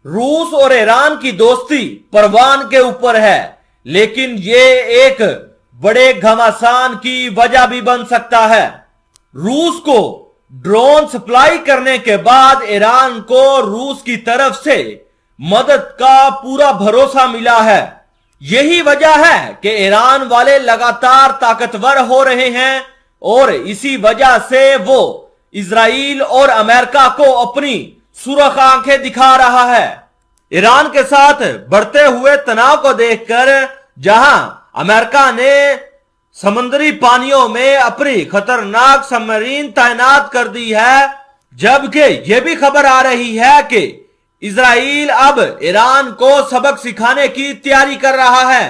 रूस और ईरान की दोस्ती परवान के ऊपर है, लेकिन ये एक बड़े घमासान की वजह भी बन सकता है। रूस को ड्रोन सप्लाई करने के बाद ईरान को रूस की तरफ से मदद का पूरा भरोसा मिला है। यही वजह है कि ईरान वाले लगातार ताकतवर हो रहे हैं और इसी वजह से वो इजराइल और अमेरिका को अपनी सुरख आंखें दिखा रहा है। ईरान के साथ बढ़ते हुए तनाव को देखकर जहां अमेरिका ने समुद्री पानियों में अपनी खतरनाक सबमरीन तैनात कर दी है, जबकि यह भी खबर आ रही है कि इजराइल अब ईरान को सबक सिखाने की तैयारी कर रहा है।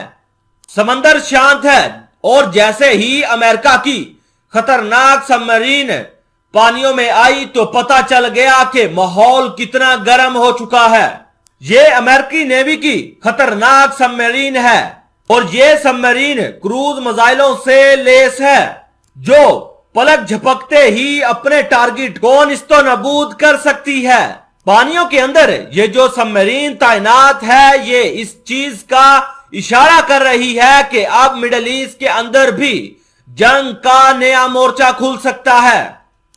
समंदर शांत है और जैसे ही अमेरिका की खतरनाक सबमरीन पानियों में आई तो पता चल गया कि माहौल कितना गर्म हो चुका है। ये अमेरिकी नेवी की खतरनाक सबमरीन है और ये सबमरीन क्रूज मिसाइलों से लेस है जो पलक झपकते ही अपने टारगेट को निस्तो नबूद कर सकती है। पानियों के अंदर ये जो सबमरीन तैनात है ये इस चीज का इशारा कर रही है कि अब मिडिल ईस्ट के अंदर भी जंग का नया मोर्चा खुल सकता है।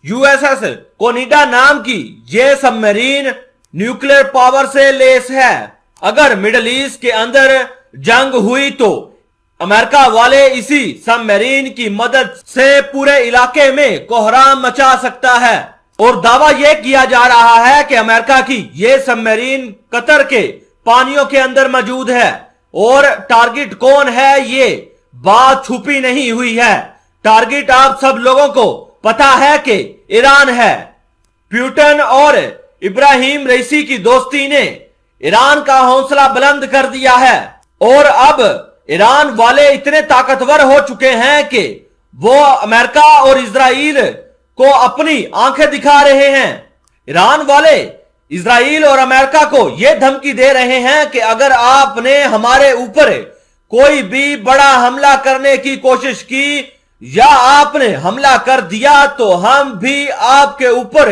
यूएसएस कोनिडा नाम की ये सबमरीन न्यूक्लियर पावर से लेस है। अगर मिडिल ईस्ट के अंदर जंग हुई तो अमेरिका वाले इसी सबमरीन की मदद से पूरे इलाके में कोहराम मचा सकता है और दावा यह किया जा रहा है कि अमेरिका की यह सबमरीन कतर के पानियों के अंदर मौजूद है और टारगेट कौन है ये बात छुपी नहीं हुई है। टारगेट आप सब लोगों को पता है कि ईरान है। पुतिन और इब्राहिम रईसी की दोस्ती ने ईरान का हौसला बुलंद कर दिया है और अब ईरान वाले इतने ताकतवर हो चुके हैं कि वो अमेरिका और इजराइल को अपनी आंखें दिखा रहे हैं। ईरान वाले इजराइल और अमेरिका को यह धमकी दे रहे हैं कि अगर आपने हमारे ऊपर कोई भी बड़ा हमला करने की कोशिश की या आपने हमला कर दिया तो हम भी आपके ऊपर,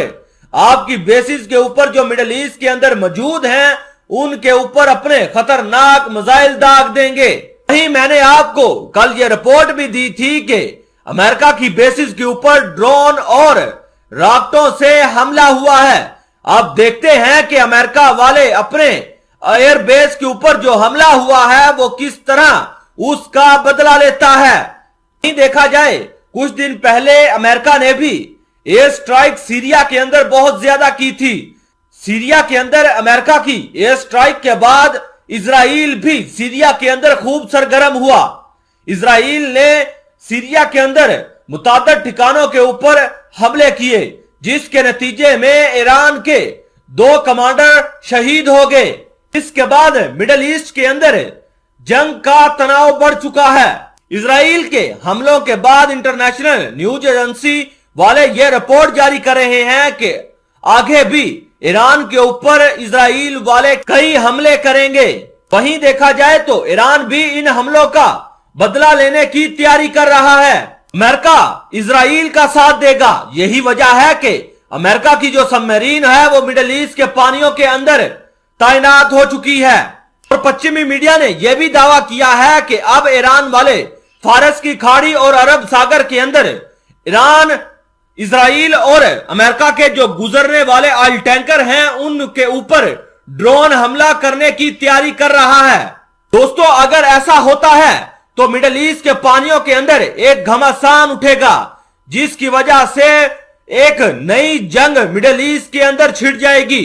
आपकी बेसिस के ऊपर जो मिडिल ईस्ट के अंदर मौजूद हैं उनके ऊपर अपने खतरनाक मिसाइल दाग देंगे। वहीं मैंने आपको कल ये रिपोर्ट भी दी थी कि अमेरिका की बेसिस के ऊपर ड्रोन और रॉकेटों से हमला हुआ है। अब देखते हैं कि अमेरिका वाले अपने एयरबेस के ऊपर जो हमला हुआ है वो किस तरह उसका बदला लेता है। नहीं देखा जाए कुछ दिन पहले अमेरिका ने भी एयर स्ट्राइक सीरिया के अंदर बहुत ज्यादा की थी। सीरिया के अंदर अमेरिका की एयर स्ट्राइक के बाद इजराइल भी सीरिया के अंदर खूब सरगर्म हुआ। इजराइल ने सीरिया के अंदर मुताद्दद ठिकानों के ऊपर हमले किए जिसके नतीजे में ईरान के 2 कमांडर शहीद हो गए। इसके बाद मिडिल ईस्ट के अंदर जंग का तनाव बढ़ चुका है। इजराइल के हमलों के बाद इंटरनेशनल न्यूज एजेंसी वाले ये रिपोर्ट जारी कर रहे हैं कि आगे भी ईरान के ऊपर इजराइल वाले कई हमले करेंगे। वहीं देखा जाए तो ईरान भी इन हमलों का बदला लेने की तैयारी कर रहा है। अमेरिका इजराइल का साथ देगा। यही वजह है कि अमेरिका की जो सबमरीन है वो मिडिल ईस्ट के पानियों के अंदर तैनात हो चुकी है और पश्चिमी मीडिया ने यह भी दावा किया है कि अब ईरान वाले फारस की खाड़ी और अरब सागर के अंदर ईरान, इजराइल और अमेरिका के जो गुजरने वाले ऑयल टैंकर हैं उनके ऊपर ड्रोन हमला करने की तैयारी कर रहा है। दोस्तों, अगर ऐसा होता है तो मिडिल ईस्ट के पानियों के अंदर एक घमासान उठेगा जिसकी वजह से एक नई जंग मिडिल ईस्ट के अंदर छिड़ जाएगी।